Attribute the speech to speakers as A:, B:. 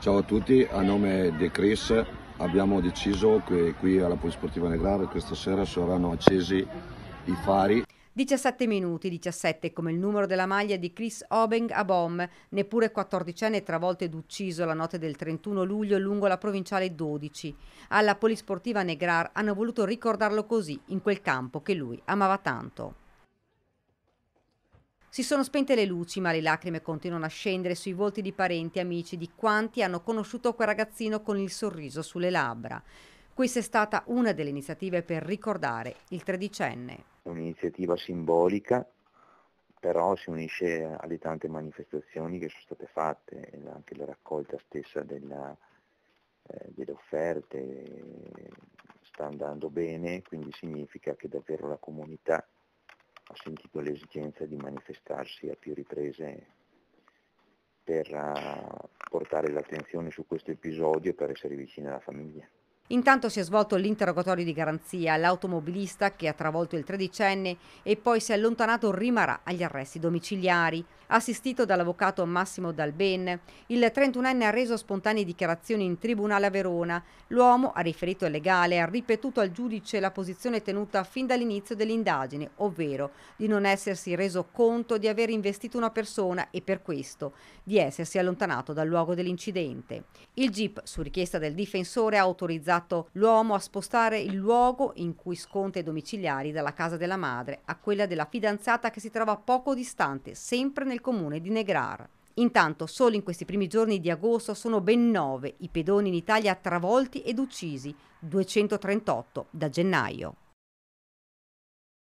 A: Ciao a tutti, a nome di Chris abbiamo deciso che qui alla Polisportiva Negrare questa sera saranno accesi i fari.
B: 17 minuti, 17 come il numero della maglia di Chris Obeng Abom, neppure 14enne travolto ed ucciso la notte del 31 luglio lungo la provinciale 12. Alla Polisportiva Negrar hanno voluto ricordarlo così, in quel campo che lui amava tanto. Si sono spente le luci, ma le lacrime continuano a scendere sui volti di parenti e amici di quanti hanno conosciuto quel ragazzino con il sorriso sulle labbra. Questa è stata una delle iniziative per ricordare il tredicenne.
C: È un'iniziativa simbolica, però si unisce alle tante manifestazioni che sono state fatte, e anche la raccolta stessa delle offerte sta andando bene, quindi significa che davvero la comunità ha sentito l'esigenza di manifestarsi a più riprese per portare l'attenzione su questo episodio e per essere vicini alla famiglia.
B: Intanto si è svolto l'interrogatorio di garanzia. L'automobilista che ha travolto il tredicenne e poi si è allontanato rimarrà agli arresti domiciliari. Assistito dall'avvocato Massimo Dalben, il 31enne ha reso spontanee dichiarazioni in tribunale a Verona. L'uomo ha riferito al legale e ha ripetuto al giudice la posizione tenuta fin dall'inizio dell'indagine, ovvero di non essersi reso conto di aver investito una persona e per questo di essersi allontanato dal luogo dell'incidente. Il GIP, su richiesta del difensore, ha autorizzato l'uomo a spostare il luogo in cui sconta i domiciliari dalla casa della madre a quella della fidanzata che si trova poco distante, sempre nel comune di Negrar. Intanto, solo in questi primi giorni di agosto sono ben 9 i pedoni in Italia travolti ed uccisi, 238 da gennaio.